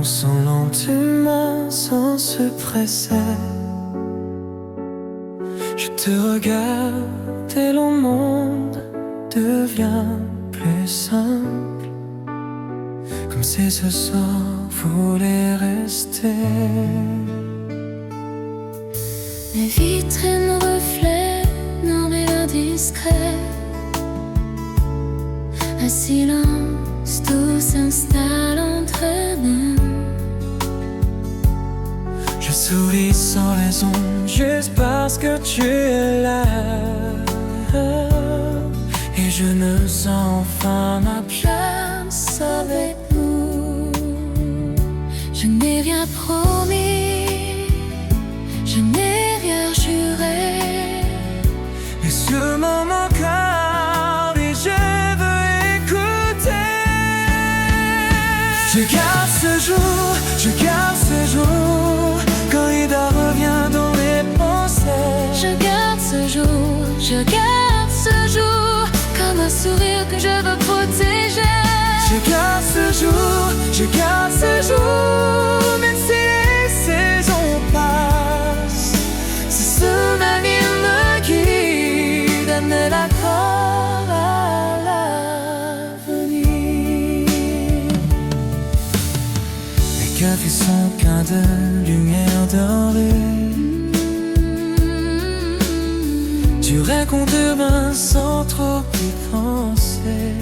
avançant lentement sans se presser. Je te regarde et le monde devient plus simple, comme si ce soir voulait rester. Les vitrines reflètent nos rires discrets. Un silence tout s'installe entre nous. Je souris sans raison, juste parce que tu es là. Et je me sens enfin ma place avec nous. Je n'ai rien promis, je n'ai rien juré, mais ce moment cœur et je veux écouter. Je garde ce jour, je garde ce jour, quand Ida revient dans mes pensées. je garde ce jour, je garde ce jour, comme un sourire que je veux protéger. Je garde ce jour, je garde ce jour, même si les saisons passent. Ce souvenir me guide à me la croire à l'avenir. Les cafés sont pleins de lumière dorée. Tu racontes demain sans trop y penser.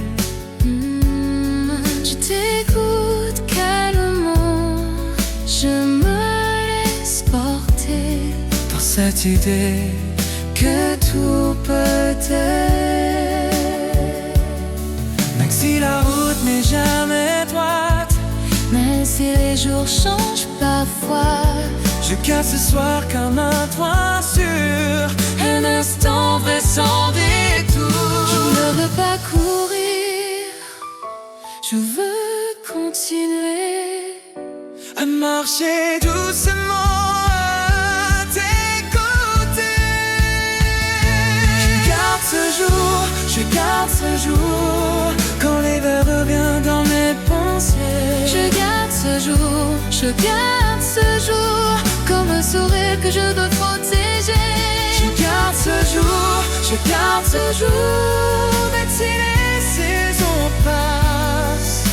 Je t'écoute calmement, je me laisse porter Dans cette idée que tout peut être. Même si la route n'est jamais droite, même si les jours changent parfois. je garde ce soir comme un toit sûr, un instant vrai sans détour. Je ne veux pas courir, je veux continuer À marcher doucement, à t'écouter. Je garde ce jour, je garde ce jour, quand l'hiver revient dans mes pensées. Je garde ce jour, je garde ce jour, comme un sourire que je dois protéger. Je garde ce jour, je garde ce jour, même si les saisons passent.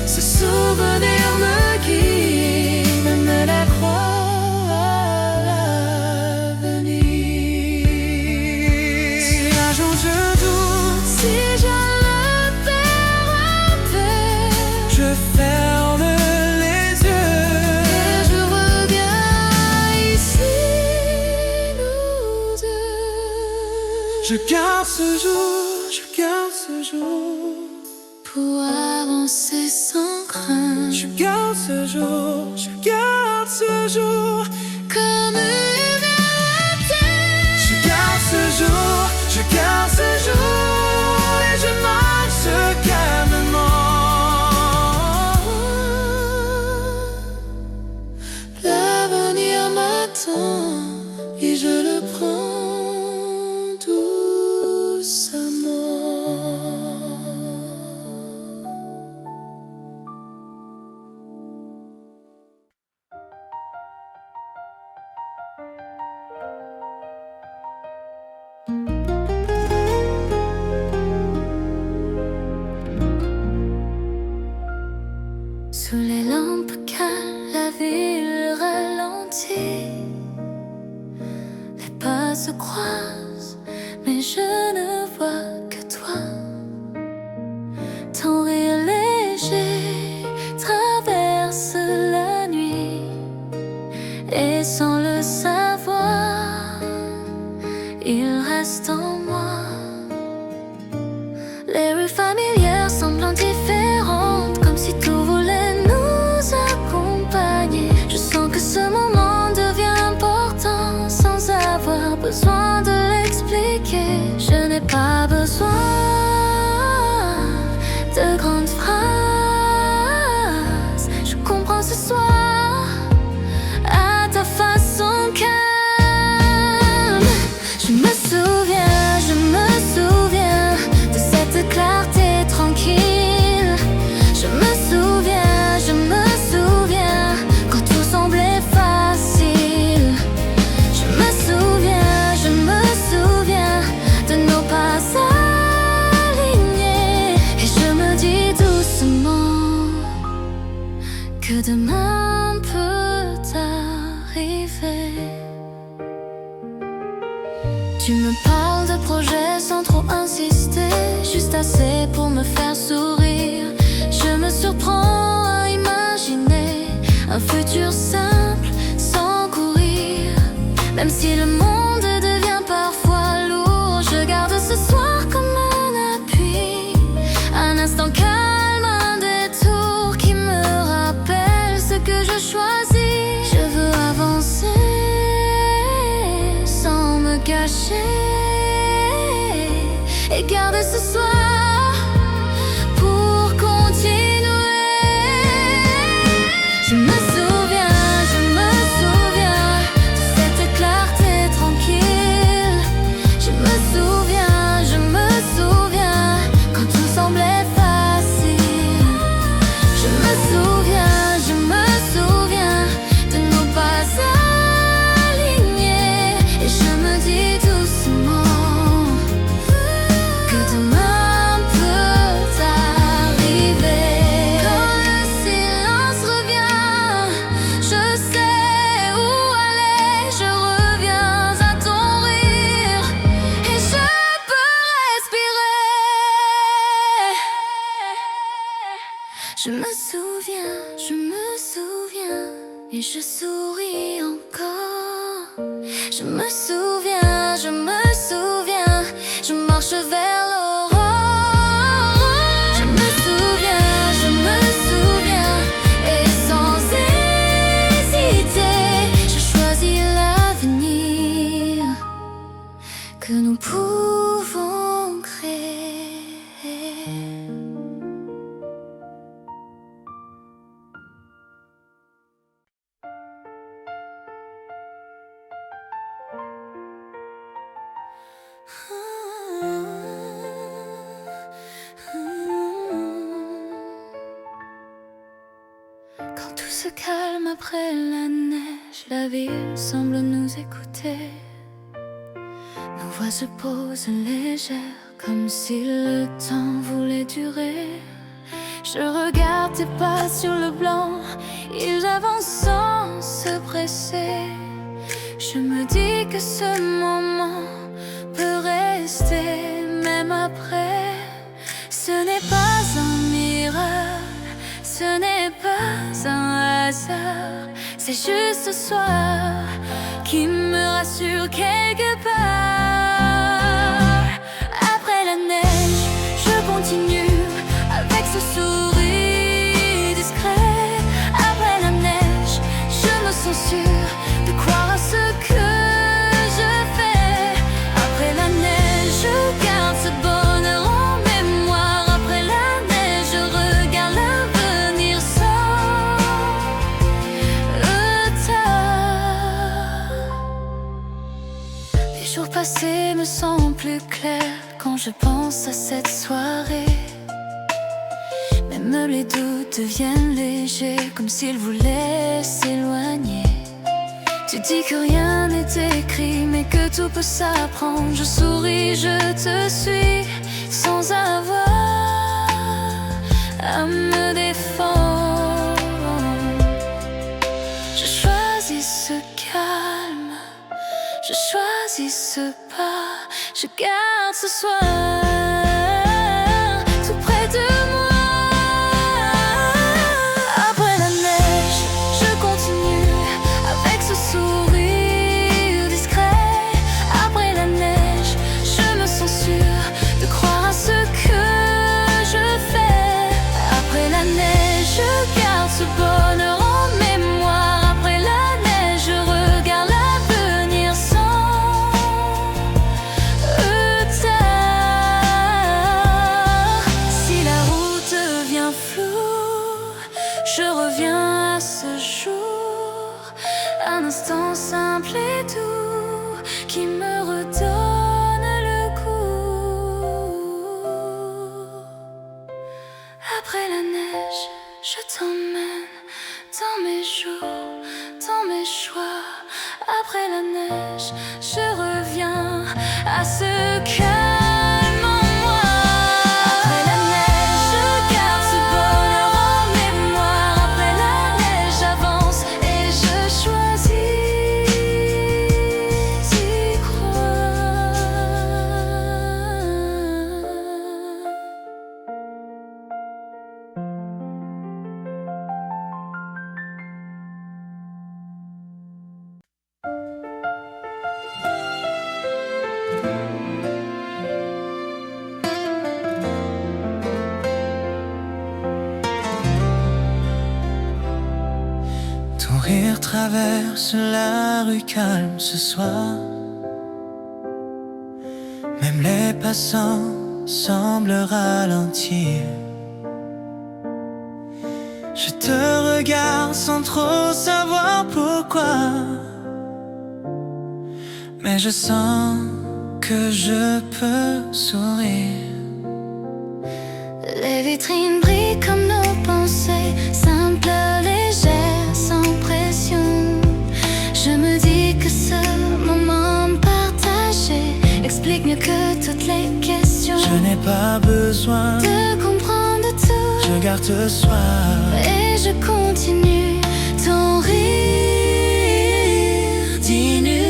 Ce souvenir me guide, me la croix à l'avenir. Si un jour je doute, Si je le perds un peu, je ferme les yeux. et je reviens ici, nous deux. Je garde ce jour, je garde ce jour. Pour avancer sans crainte, Je garde ce jour, je garde ce jour. comme une vérité. Je garde ce jour, je garde ce jour, et je marche calmement. L'avenir m'attend et je le prends doucement. Sous les lampes calmes, la ville ralentit. Les pas se croisent, mais je ne vois que toi. Ton rire léger traverse la nuit, et sans le savoir, il reste en moi. Les rues familières semblent différentes, comme si tout voulait nous accompagner. Je sens que ce moment devient important, sans avoir besoin de l'expliquer. Je n'ai pas besoin de grandes phrases. Je comprends ce soir à ta façon calme. Je me souviens de cette clarté tranquille. Je me souviens assez pour me faire sourire. Je me surprends à imaginer un futur simple sans courir. Même si le monde devient parfois lourd, je garde ce soir comme un appui. Un instant calme, un détour qui me rappelle ce que je choisis. Je veux avancer sans me cacher et garder ce soir pour continuer. Je me souviens de cette clarté tranquille. Je me souviens quand tout semblait facile. Je me souviens de nos pas alignés. Et je me dis doucement que demain peut arriver. Quand le silence revient, je sais où aller. Je reviens à ton rire et je peux respirer. Je me souviens et je souris encore. Je me souviens, je marche vers l'aurore. Je me souviens, et sans hésiter, je choisis l'avenir que nous pouvons créer. Quand tout se calme après la neige, la ville semble nous écouter. Nos voix se posent légères, comme si le temps voulait durer. Je regarde tes pas sur le blanc, ils avancent sans se presser. Je me dis que ce moment peut rester même après. Ce n'est pas un miracle, ce n'est pas un hasard. C'est juste ce soir qui me rassure quelque part. Après la neige, je continue avec ce sourire discret. Après la neige, je me sens sûre de croire à ce que je fais. Après la neige, je garde ce bonheur en mémoire. Après la neige, je regarde l'avenir sans retard. Les jours passés me semblent plus clairs quand je pense à cette soirée. Même les doutes deviennent légers, comme s'ils voulaient s'éloigner. Tu dis que rien n'est écrit, mais que tout peut s'apprendre. Je souris, je te suis, sans avoir à me défendre. Je choisis ce calme, je choisis ce pas. Je garde ce soir tout près de moi. Après la neige, je continue avec ce sourire discret. Après la neige, je me sens sûre de croire à ce que je fais. Après la neige, je garde ce bonheur en mémoire. Après la neige, je regarde l'avenir sans retard. Si la route devient floue, je reviens à ce jour, un instant simple et doux qui me redonne le goût. Après la neige, je t'emmène dans mes jours, dans mes choix. Après la neige, je reviens à ce calme en moi. Après la neige, je garde ce bonheur en mémoire. Après la neige, j'avance et je choisis d'y croire. traverse la rue calme ce soir. Même les passants semblent ralentir. Je te regarde sans trop savoir pourquoi, mais je sens que je peux sourire. Les vitrines brillent comme nos pensées, simples, légères, sans pression. Je me dis que ce moment partagé explique mieux que toutes les questions. Je n'ai pas besoin de comprendre tout. Je garde ce soir et je continue ton rire d'innu.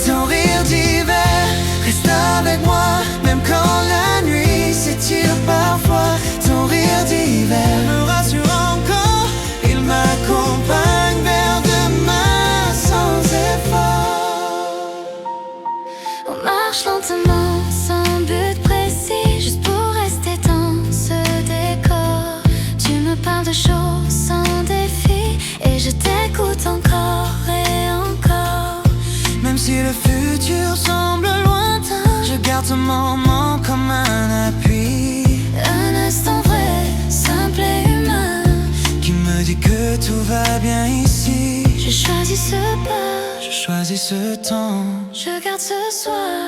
Ton rire d'hiver reste avec moi, même quand la nuit s'étire parfois. Ton rire d'hiver me rassure encore, il m'accompagne vers demain sans effort. On marche lentement, sans but précis, juste pour rester dans ce décor. Tu me parles de choses sans défi, et je t'écoute encore et encore. Même si le futur semble lointain, je garde ce moment comme un appui. Un instant vrai, simple et humain, qui me dit que tout va bien ici. je choisis ce pas, Je choisis ce temps, je garde ce soir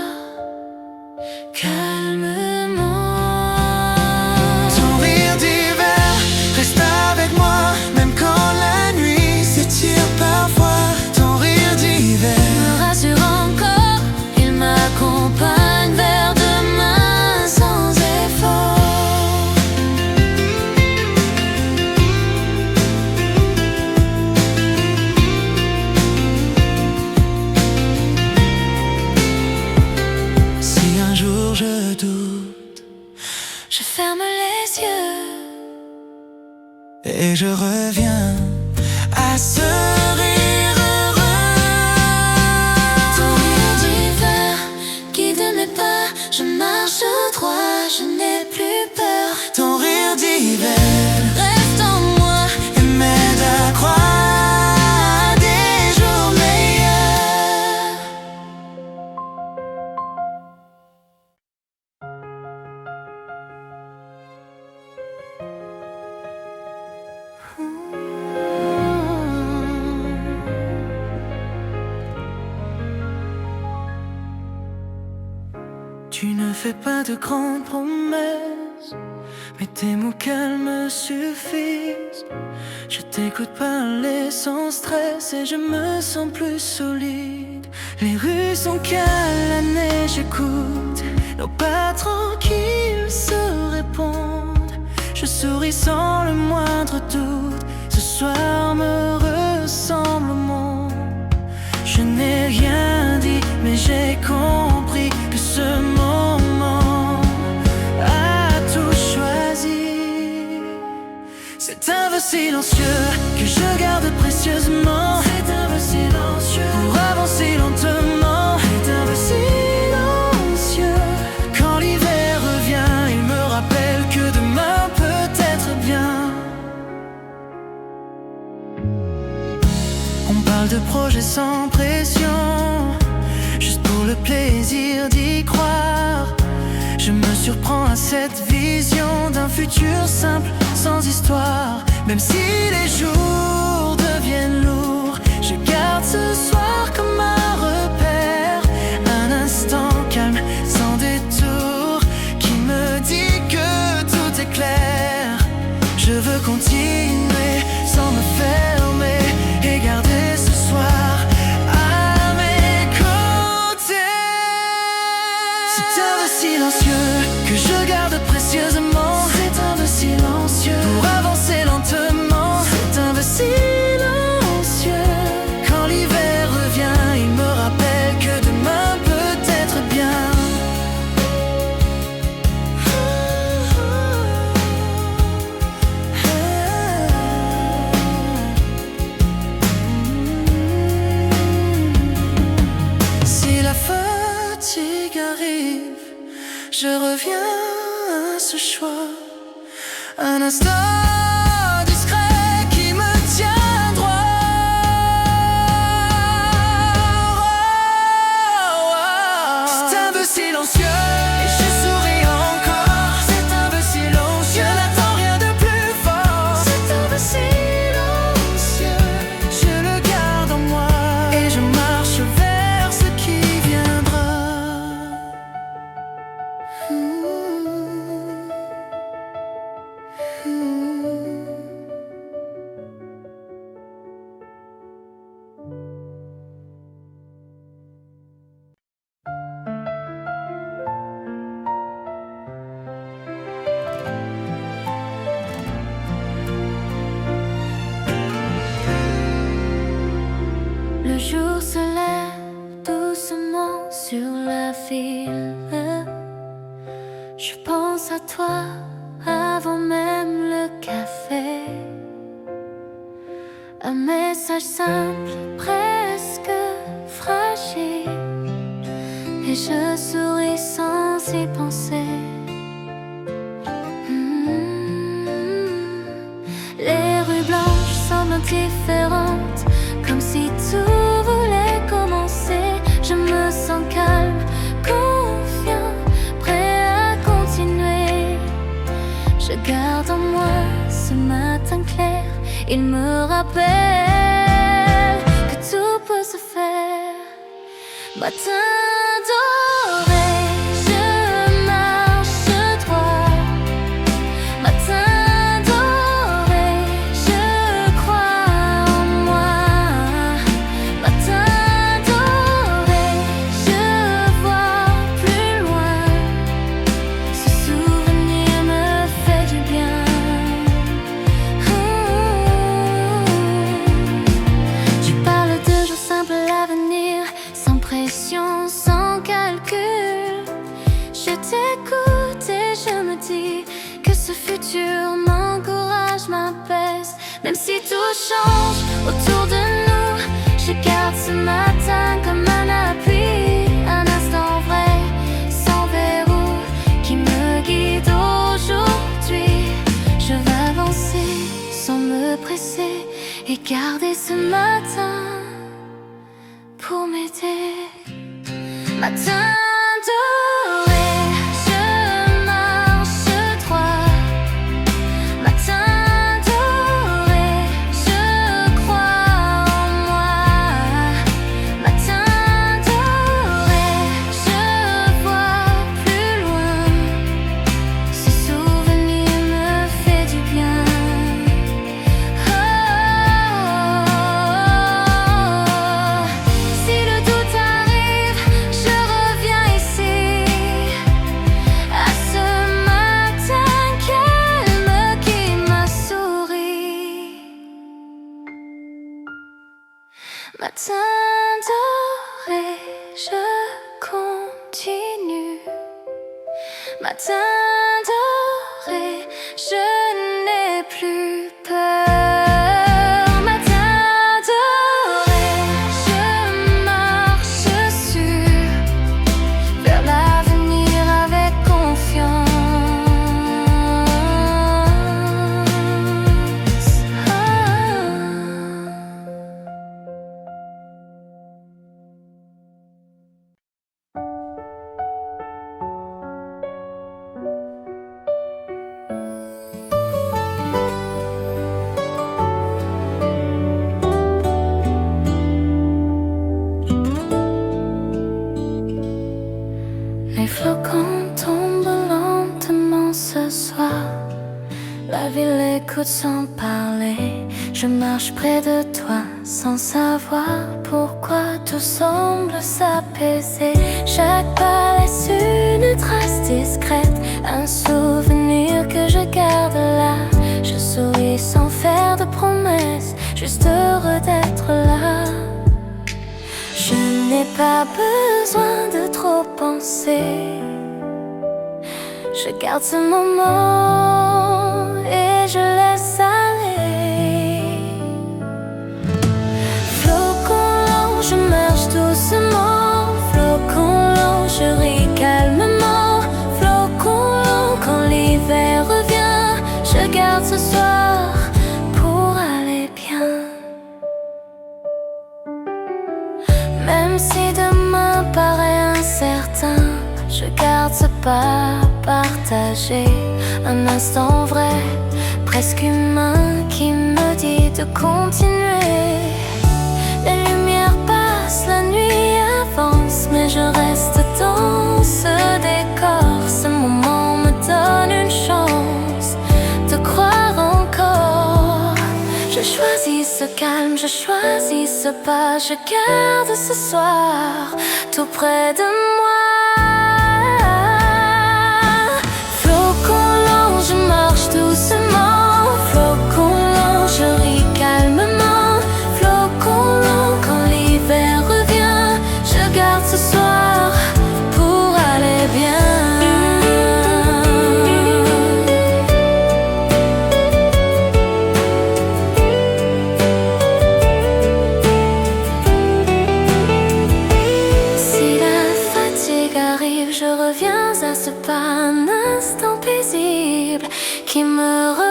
calmement. ton rire d'hiver reste avec moi, même quand la nuit s'étire parfois. Ton rire d'hiver Me rassure encore, il m'accompagne vers demain sans effort. Si un jour je doute Je ferme les yeux et je reviens à ce rire heureux. ton rire d'hiver guide mes pas, je marche droit, je n'ai plus peur. Ton rire d'hiver Reste en moi, et m'aide à croire à des jours meilleurs. Tu ne fais pas de grandes promesses, mais tes mots calmes suffisent. Je t'écoute parler sans stress et je me sens plus solide. Les rues sont calmes, la neige écoute, nos pas tranquilles se répondent. Je souris sans le moindre doute, ce soir me ressemble au monde. Je n'ai rien dit, mais j'ai compris que ce moment a tout choisi. C'est un vœu silencieux que je garde précieusement. C'est un vœu silencieux pour avancer lentement. C'est un vœu silencieux. Quand l'hiver revient, il me rappelle que demain peut être bien. On parle de projets sans pression, juste pour le plaisir d'y croire. Je me surprends à cette vision d'un futur simple, sans histoire. Même si les jours deviennent lourds, je garde ce soir comme un repère. Un instant calme, sans détour, qui me dit que tout est clair. Je veux continuer sans me fermer et garder ce soir à mes côtés. C'est un vœu silencieux que je garde précieusement. C'est un vœu silencieux pour avancer lentement. C'est un vœu silencieux. Quand l'hiver revient, il me rappelle que demain peut être bien. Si la fatigue arrive, je reviens à ce choix. Un instant discret qui me tiendra Je pense à toi avant même le café. Un message simple, presque fragile, et je souris sans y penser. Les rues blanches semblent différentes, comme si tout voulait commencer. Je me sens calme, confiant, prêt à continuer. Je garde en moi ce matin clair, il me rappelle que tout peut se faire. Matin doré, je marche droit. Matin doré, je crois en moi. Matin doré, je vois plus loin. Ce souvenir me fait du bien. Tu parles de jours simples, l'avenir, sans pression, sans calcul. Je t'écoute et je me dis que ce futur m'encourage, m'apaise. Même si tout change autour de nous, je garde ce matin comme un appui. Un instant vrai, sans verrou, qui me guide aujourd'hui. Je vais avancer sans me presser et garder ce matin pour m'aider. Matin doré, je marche droit. Matin doré, je crois en moi. Matin doré, je vois plus loin. Ce souvenir me fait du bien. Si le doute arrive, je reviens ici, à ce matin calme qui m'a souri. Matin doré, je continue. Matin doré, je n'ai plus peur. Matin doré, je marche sûr vers l'avenir avec confiance. Les flocons tombent lentement ce soir. La ville écoute sans parler. Je marche près de toi sans savoir pourquoi tout semble s'apaiser. Chaque pas laisse une trace discrète, un souvenir que je garde là. Je souris sans faire de promesses, juste heureux d'être là. Je n'ai pas besoin de trop penser. Je garde ce moment et je laisse aller. Flocon lent, je marche doucement. Flocon lent, je ris calmement. Flocon lent, quand l'hiver revient, je garde ce soir pour aller bien. Même si demain paraît incertain, je garde ce pas partagé. Un instant vrai, presque humain, qui me dit de continuer. Les lumières passent, la nuit avance, mais je reste dans ce décor. Ce moment me donne une chance de croire encore. Je choisis ce calme, je choisis ce pas. Je garde ce soir tout près de moi. Flocon lent, je marche doucement. Flocon lent, je ris calmement. Flocon lent, quand l'hiver revient, je garde ce soir pour aller bien. pas un instant paisible qui me relance.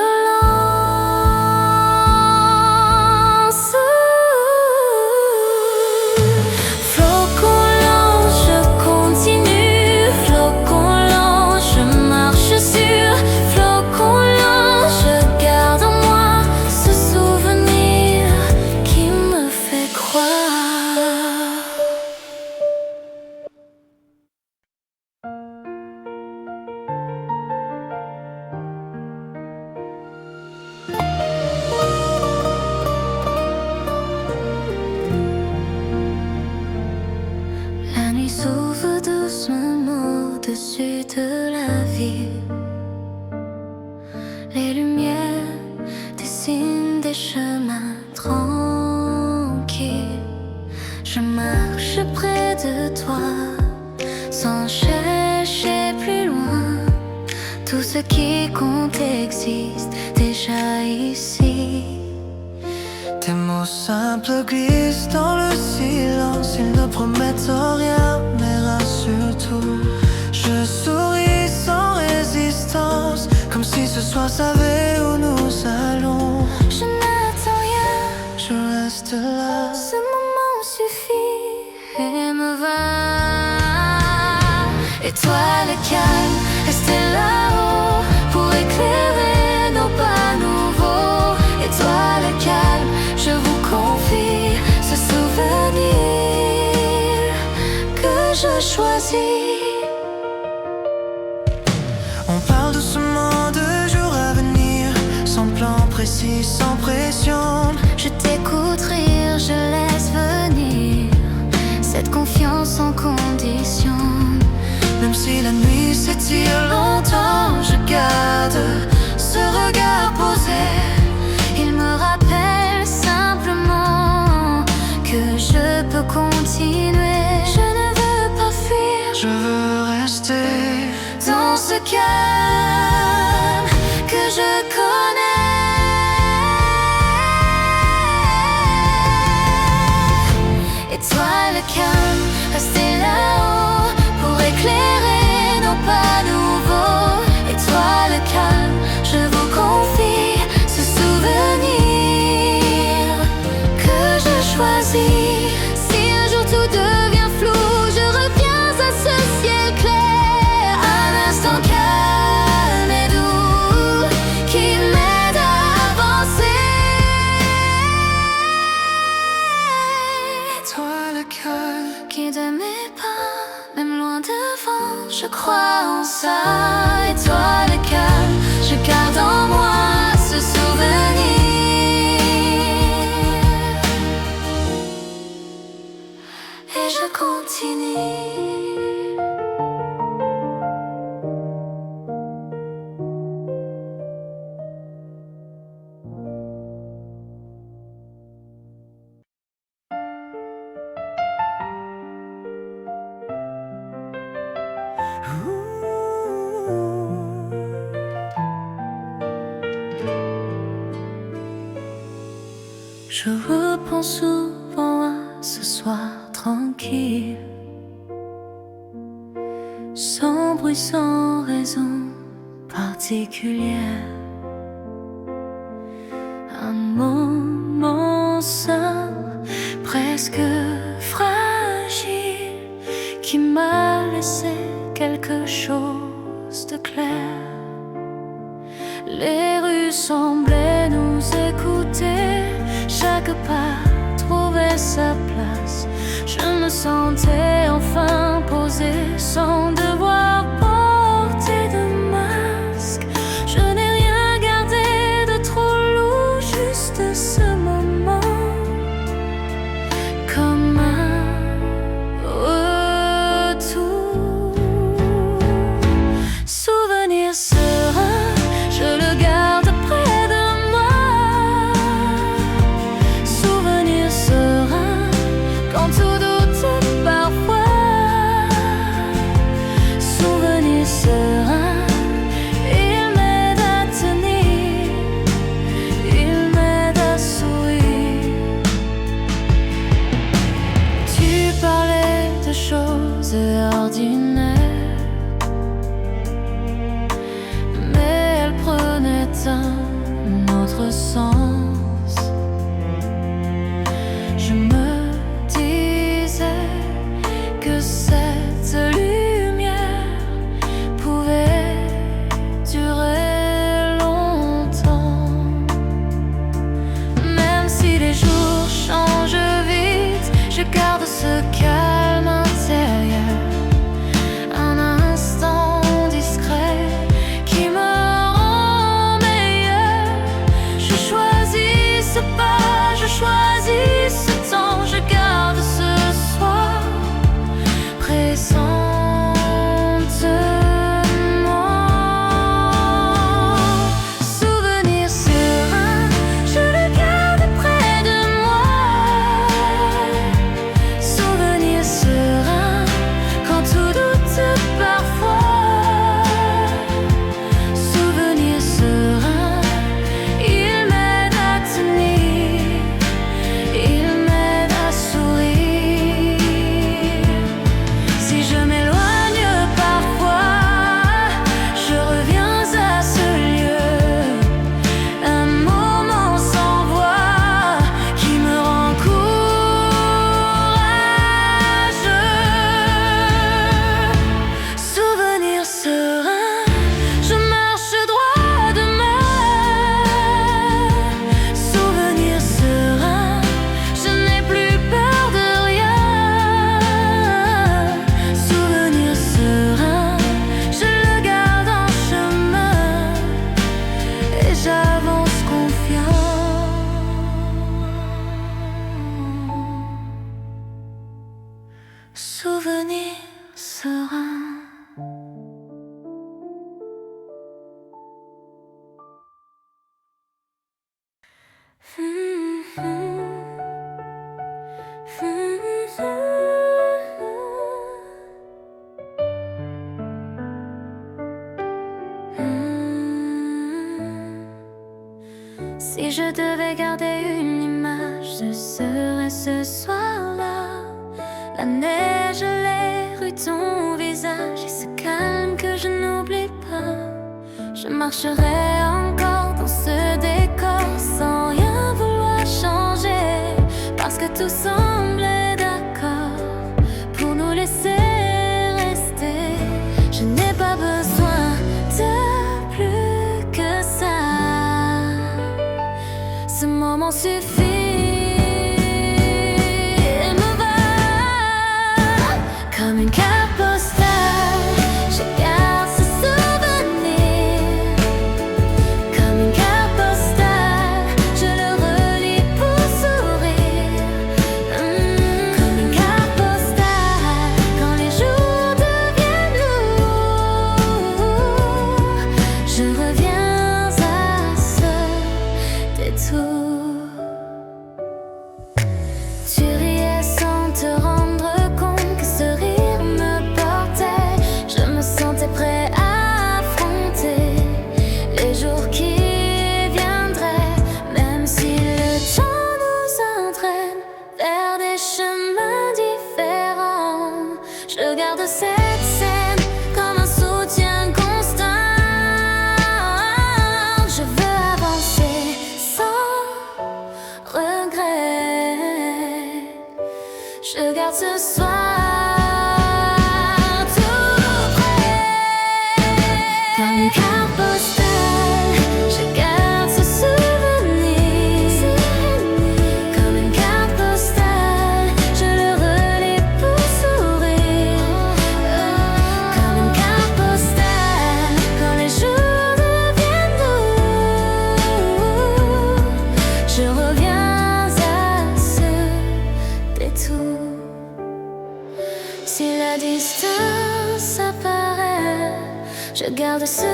Flocon lent, je continue. Flocon lent, je marche sur. Flocon lent, je garde en moi ce souvenir qui me fait croire. La nuit s'ouvre doucement au-dessus de la ville. Les lumières dessinent des chemins tranquilles. Je marche près de toi sans chercher plus loin. Tout ce qui compte existe déjà ici. Tes mots simples glissent dans le silence. Ils ne promettent rien, mais rassurent tout. Je souris sans résistance, comme si ce soir savait où nous allons. Je n'attends rien, Je reste là. ce moment suffit et me va. Étoile calme, restez là-haut pour éclairer nos pas nouveaux. Étoile calme, je vous confie ce souvenir que je choisis. On parle doucement de jours à venir, sans plan précis, sans pression. Je t'écoute rire, je laisse venir cette confiance sans condition. Même si la nuit s'étire longtemps, je garde ce regard posé. Il me rappelle simplement que je peux continuer. Je ne veux pas fuir Je veux rester. dans ce calme que je connais. Étoile calme, restez là-haut pour éclairer nos pas nouveaux. Étoile calme, je vous confie ce souvenir que je choisis. Si un jour tout devient flou, je reviens à ce ciel clair. Un instant calme et doux qui m'aide à avancer. Étoile calme, Guide mes pas, même loin devant, je crois en ça. Étoile calme, je garde en moi ce souvenir et je continue. Je repense souvent à ce soir tranquille, sans bruit, sans raison particulière. Un moment simple, presque fragile, qui m'a laissé quelque chose de clair. Les rues semblaient nous écouter, chaque pas trouvait sa place. Je me sentais enfin posé sans devoir porter de masque. Je n'ai rien gardé de trop lourd, juste ce moment comme un retour. Souvenir serein, je le garde près de moi. Souvenir serein quand tout doute parfois. Si je devais garder une image, ce serait ce soir-là. La neige, les rues, ton visage et ce calme que je n'oublie pas. Je marcherai encore dans ce décor sans rien vouloir changer, parce que tout semblait d'accord pour nous laisser rester. Je n'ai pas besoin de plus que ça. Ce moment suffit et me va comme une carte postale. Je garde ce souvenir comme une carte postale. Je le relis pour sourire comme une carte postale. Quand les jours deviennent lourds, je reviens à ce détour. Tu riais sans te rendre compte que ce rire me portait. Je me sentais prêt à affronter les jours qui viendraient, même si le temps nous entraîne vers des chemins différents. Je garde cette scène comme un soutien constant. Je veux avancer sans regret. Je garde ce soir tout près comme une carte postale. Je garde ce souvenir comme une carte postale. Je le relis pour sourire comme une carte postale. Quand les jours deviennent lourds, je reviens à ce détour. Si la distance apparaît, je garde ce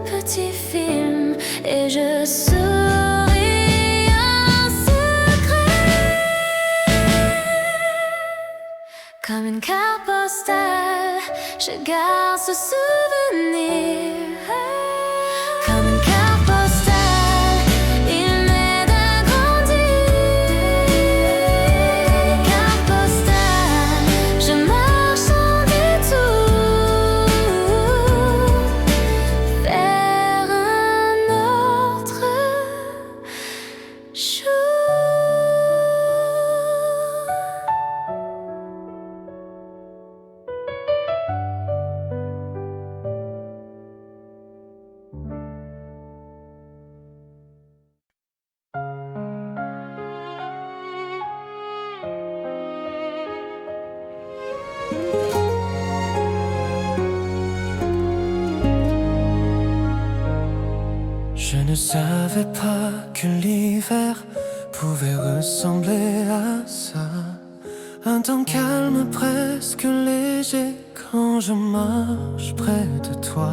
petit film et je souris en secret comme une carte postale. Je garde ce souvenir comme une carte postale. Il m'aide à grandir. Carte postale, je marche sans détour vers un autre jour. Je ne savais pas que l'hiver pouvait ressembler à ça. Un temps calme, presque léger, quand je marche près de toi.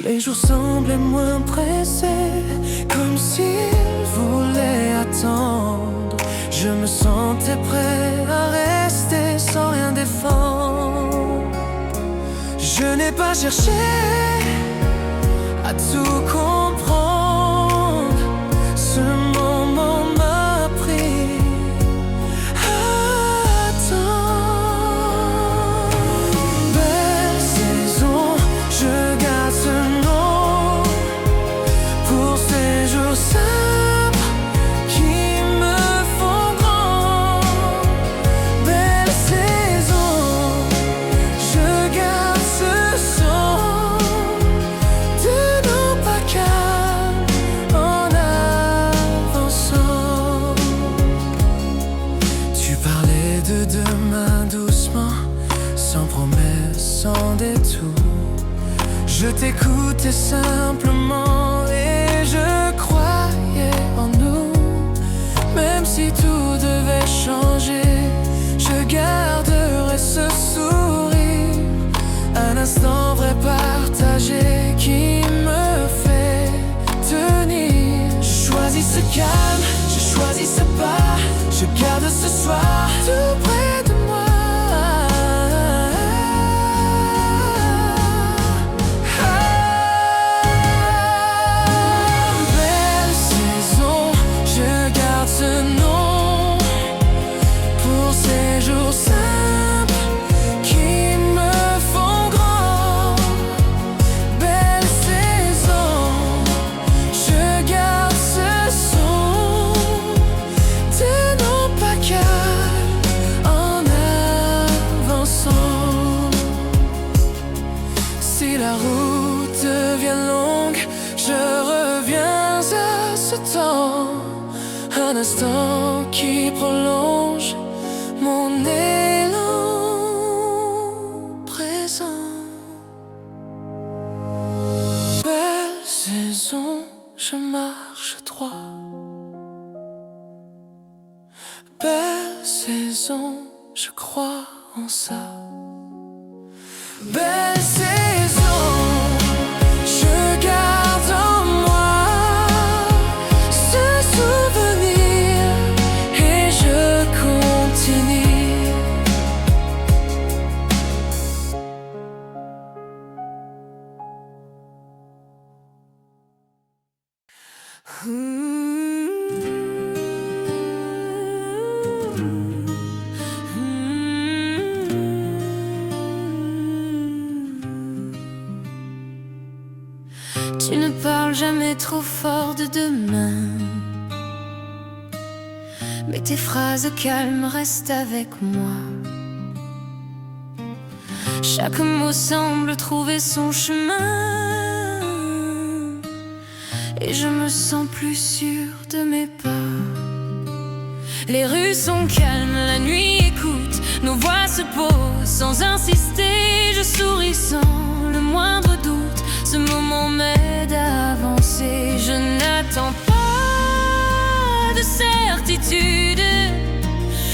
Les jours semblaient moins pressés, comme s'ils voulaient attendre. Je me sentais prêt à rester sans rien défendre. Je n'ai pas cherché à tout comprendre. Ce moment m'a pris à temps. Belle saison, je garde ce nom pour ces jours simples qui me font grand. Belle saison, je garde ce son de nos pas calmes en avançant. Tu parlais de demain doucement, sans promesse, sans détour. Je t'écoutais simplement et je croyais en nous. Même si tout devait changer, je garderai ce sourire. Un instant vrai partagé qui me fait tenir. Je choisis ce calme, je choisis ce temps, un instant qui prolonge mon élan présent. Belle saison, je marche droit. Belle saison, je crois en ça. Belle saison, je garde en moi ce souvenir et je continue. Tu ne parles jamais trop fort de demain, mais tes phrases calmes restent avec moi. Chaque mot semble trouver son chemin, et je me sens plus sûre de mes pas. Les rues sont calmes, la nuit écoute, nos voix se posent sans insister. Je souris sans le moindre doute, ce moment m'aide à avancer. Je n'attends pas de certitude,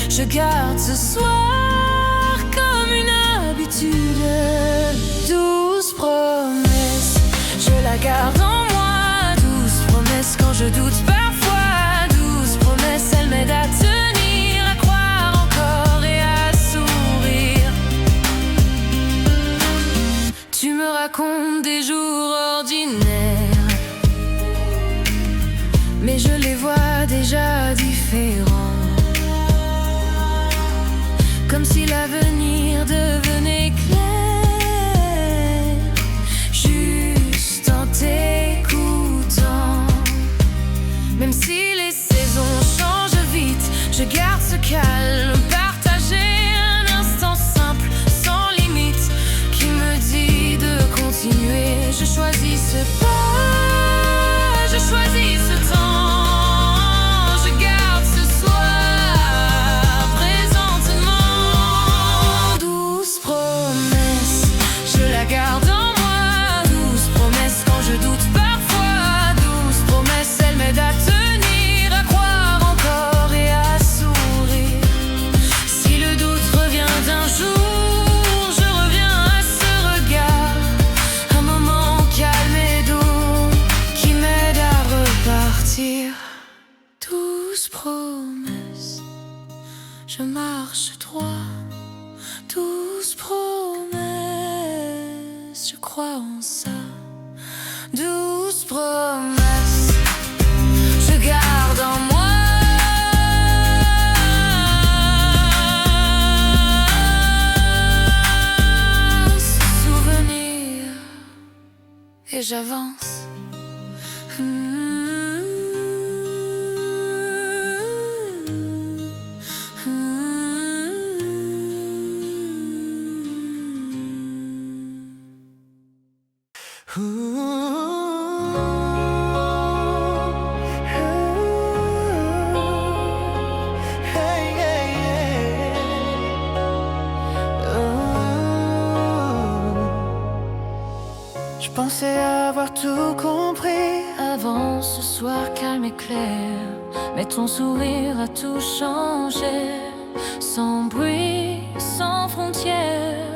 je garde ce soir comme une habitude. 12 promesses, je la garde en moi. 12 promesses quand je doute parfois. 12 promesses, elles m'aident à tenir, à croire encore et à sourire. Tu me racontes des jours ordinaires, mais je les vois déjà différents, comme si l'avenir devenait clair, juste en t'écoutant. Même si les saisons changent vite, je garde ce calme, partager un instant simple, sans limite, qui me dit de continuer. Je choisis ce pas, je choisis ce temps, je garde ce soir présentement. 12 promesses, je la garde en moi. 12 promesses quand je doute parfois. 12 promesses, elles m'aident à tenir, à croire encore et à sourire. Si le doute revient d'un jour, je reviens à ce regard, un moment calme et doux qui m'aide à repartir. 12 promesses, je marche droit. 12 promesses, je crois en ça. 12 promesses, je garde en moi ce souvenir et j'avance. Je pensais avoir tout compris Avant ce soir calme et clair, mais ton sourire a tout changé. Sans bruit, sans frontières,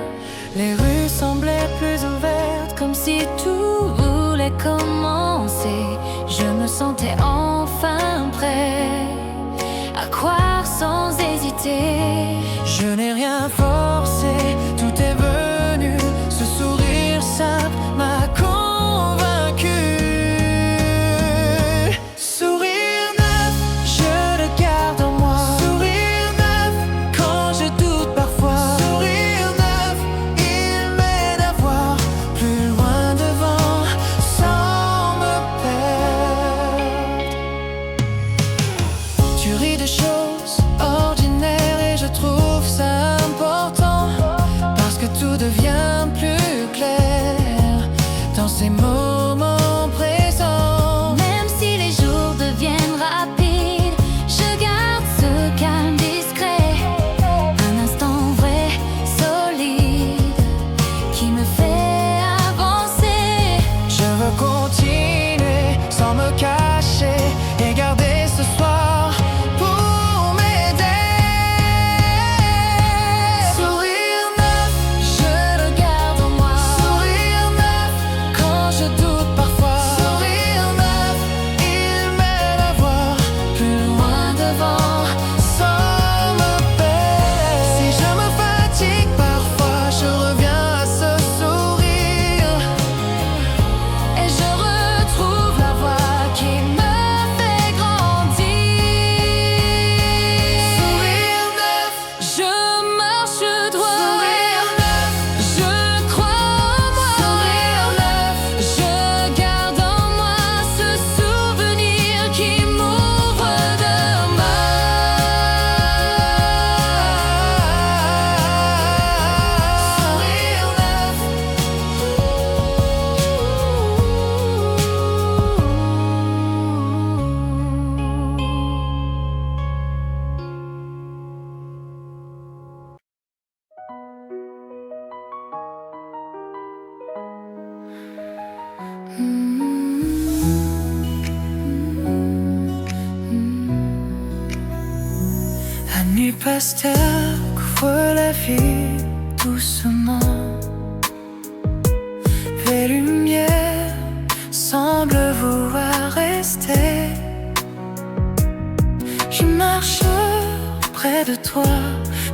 Les rues semblaient plus ouvertes, comme si tout voulait commencer. Je me sentais enfin prêt à croire sans hésiter. je n'ai rien forcé, tout est venu. Ce sourire simple m'a convaincu. Sourire neuf, je le garde en moi. Sourire neuf, quand je doute parfois. Sourire neuf, il m'aide à voir plus loin devant, sans me perdre. Tu ris de choses ordinaires et je trouve ça important. je doute parfois. Sourire neuf, il m'aide à voir plus loin devant, sans me perdre. Si je me fatigue parfois, je reviens à ce sourire et je retrouve la voix qui me fait grandir. Sourire neuf, je marche droit. Sourire neuf, je crois en moi. Sourire neuf, je garde en moi ce souvenir qui m'ouvre demain. Sourire La nuit pasteur couvre la ville doucement. Les lumières semblent vouloir rester. Je marche près de toi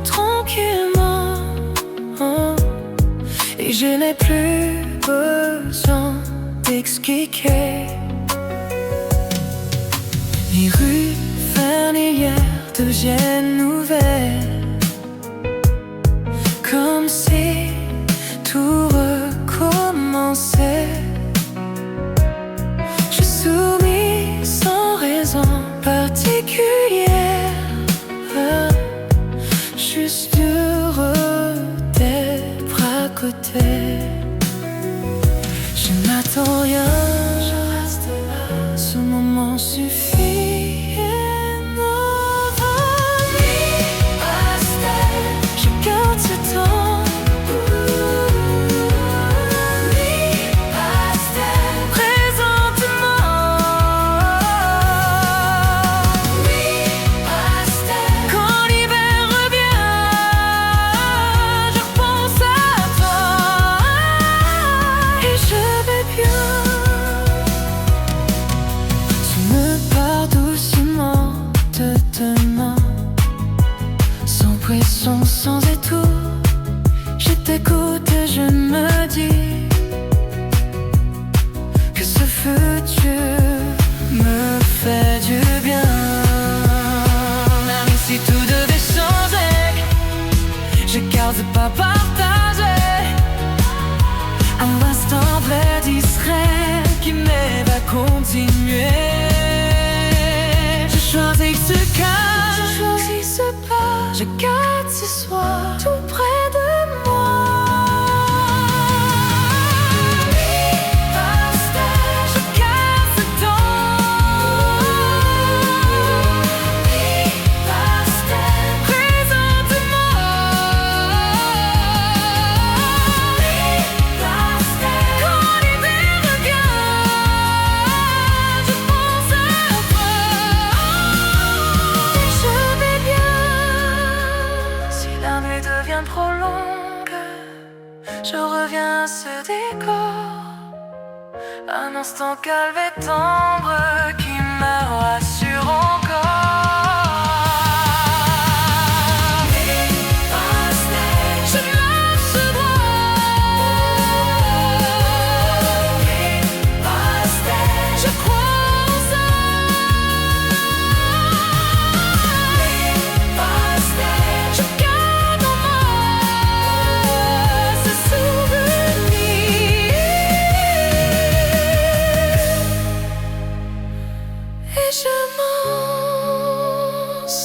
tranquillement, et je n'ai plus besoin d'expliquer. Les rues familières deviennent nouvelles, comme si tout recommençait. Je souris sans raison particulière, juste heureux d'être à côté. Je n'attends rien, je reste là, ce moment suffit. Je garde ce temps. Quand l'hiver revient, je repense à toi et je vais bien. Tu me parles doucement de demain, sans pression, sans étoile. Je t'écoute et je me dis que ce futur me fait du bien. Même si tout devait changer, je garde pas partagé un instant vrai discret qui m'aide à continuer. Je choisis ce calme, je choisis ce pas, je garde ce soir tout près de moi. Je garde ce temps. Présente-moi. Quand l'hiver revient, je pense à toi et je vais bien. Si la nuit devient trop longue, je reviens à ce décor, un instant calme et tendre qui me rassure encore. Je marche droit. Je crois en ça. Je garde en moi ce souvenir et je m'ose.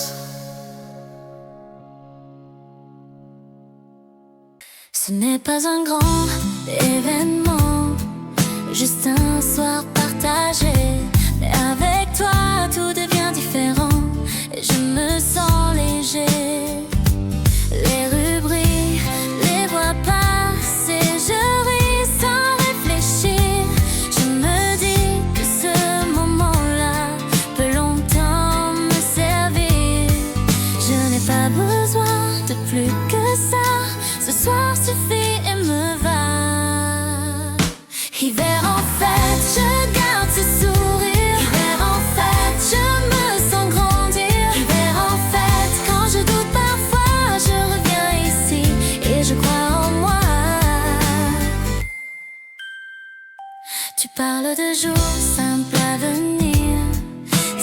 Ce n'est pas un grand événement, juste un soir partagé. Mais avec toi tout devient différent et je me sens léger. Les rues brillent, les voix passent et je ris sans réfléchir. Je me dis que ce moment-là peut longtemps me servir. Je n'ai pas besoin de plus que ça, ce soir suffit et me va. Hiver en parle de jours simples à venir,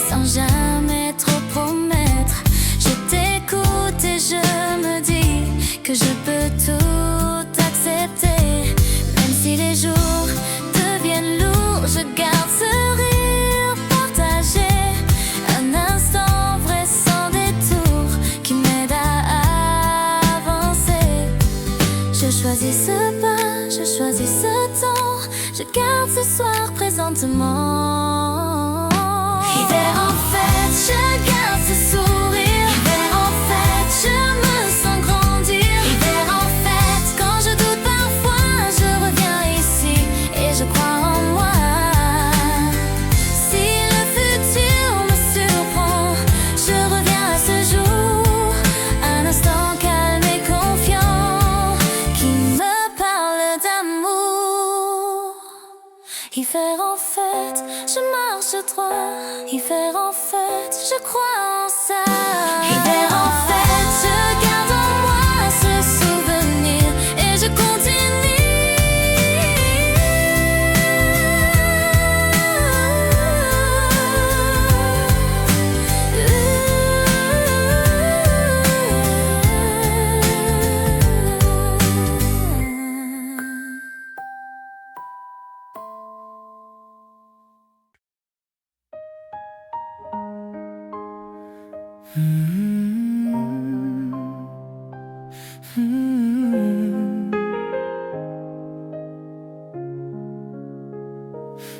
sans jamais trop promettre. Je t'écoute et je me dis que je peux tout accepter. Même si les jours deviennent lourds, je garde ce rire partagé. Un instant vrai sans détour qui m'aide à avancer. Je choisis ce pas, je choisis ce temps, je garde ce soir présentement. Hiver en fête, je garde ce sourire. Hiver en fête, je me sens grandir. Hiver en fête, quand je doute parfois, je reviens ici et je crois en moi. Si le futur me surprend, je reviens à ce jour, un instant calme et confiant qui me parle d'amour. Hiver en fête, je marche droit. Hiver en fête, je crois en ça. Hiver en fête, je garde en moi ce souvenir et je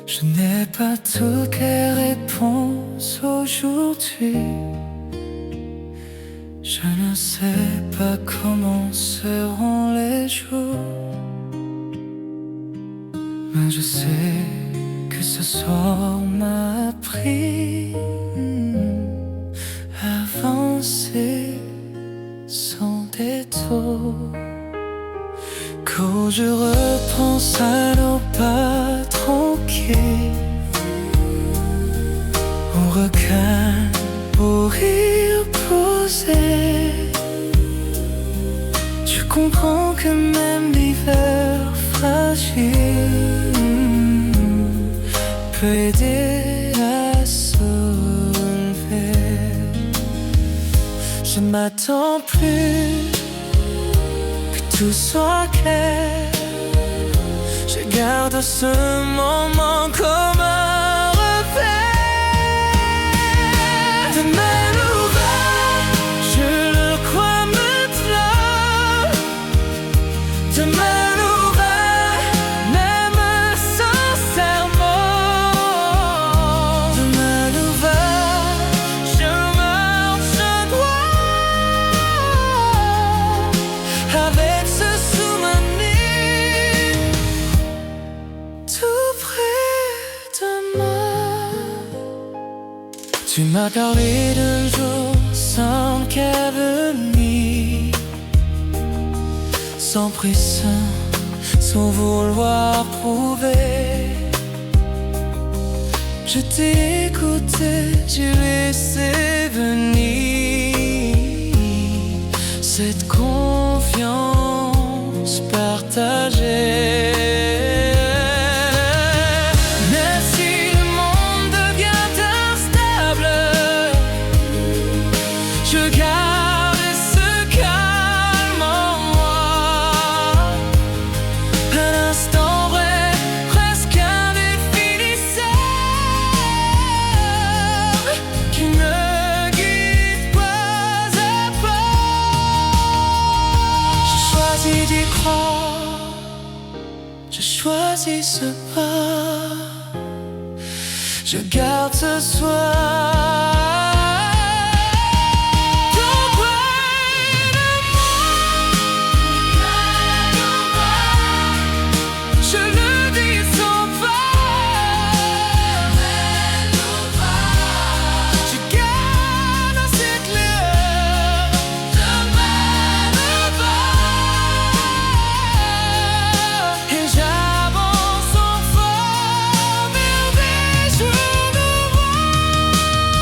Je n'ai pas toutes les réponses aujourd'hui. Je ne sais pas comment seront les jours, mais je sais que ce soir m'a appris à avancer sans détour. Quand je repense à nos pas tranquilles, au requin, au rire posé, je comprends que même l'hiver fragile peut aider à se relever. Je m'attends plus que tout soit clair. Je garde ce moment comme un repère. Demain nouvelle, je le crois maintenant. Demain nouvelle, même sincèrement. Demain nouvelle, je marche droit avec ce souvenir tout près de moi. Tu m'as parlé d'un jour sans qu'avenir, sans pression, sans vouloir prouver. Je t'ai écouté, j'ai laissé venir cette confiance partagée. Même si le monde devient instable, je garde ce calme en moi. Un instant vrai, presque indéfinissable, qui me guide pas à pas. Je choisis d'y croire, je choisis ce pas, je garde ce soir. Tout près de moi. Je le dis sans peur. Je garde dans cette lueur. Et j'avance en forme vers des jours nouveaux.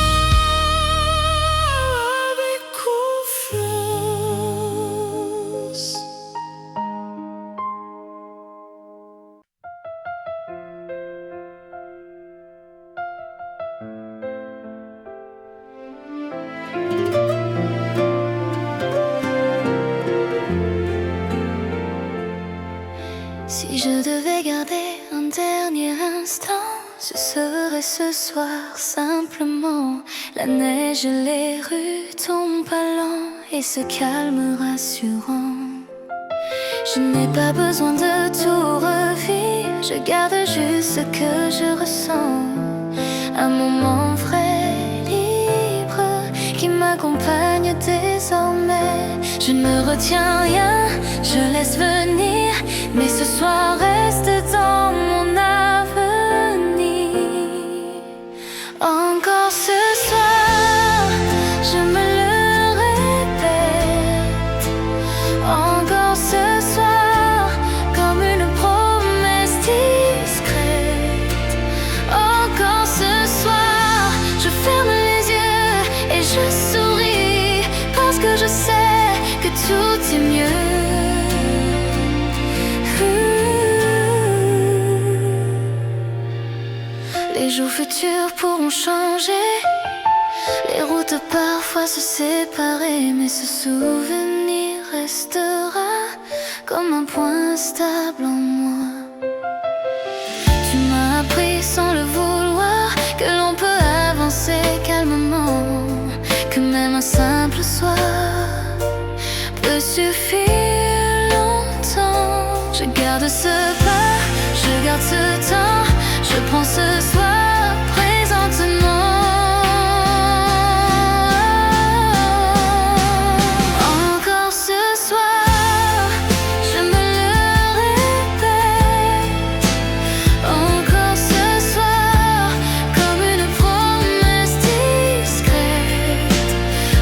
ce serait ce soir simplement. La neige et les rues tombent pas lent et ce calme rassurant. Je n'ai pas besoin de tout revivre, je garde juste ce que je ressens. Un moment vrai, libre, qui m'accompagne désormais. Je ne retiens rien, je laisse venir, mais ce soir reste dans mon avenir. Encore ce soir, je me le répète. Encore ce soir, comme une promesse discrète. Encore ce soir, je ferme les yeux et je souris, parce que je sais que tout est mieux. Les jours futurs pourront changer, les routes parfois se séparer, mais ce souvenir restera comme un point stable en moi. Tu m'as appris sans le vouloir que l'on peut avancer calmement, que même un simple soir peut suffire longtemps. Je garde ce pas, je garde ce temps, je prends ce soir présentement. Encore ce soir, je me le répète. Encore ce soir, comme une promesse discrète.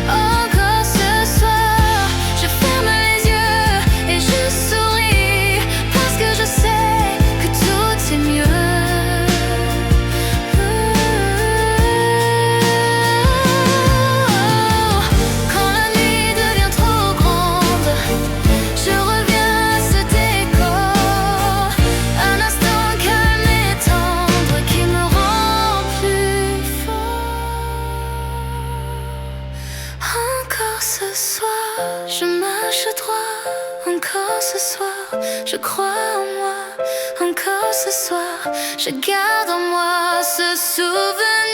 Encore ce soir, je ferme les yeux et je souris, parce que je sais que tout est mieux. Quand la nuit devient trop grande, je reviens à ce décor. Un instant calme et tendre qui me rend plus fort. Encore ce soir, je marche droit. Encore ce soir, je crois en moi. Encore ce soir, je garde en moi ce souvenir.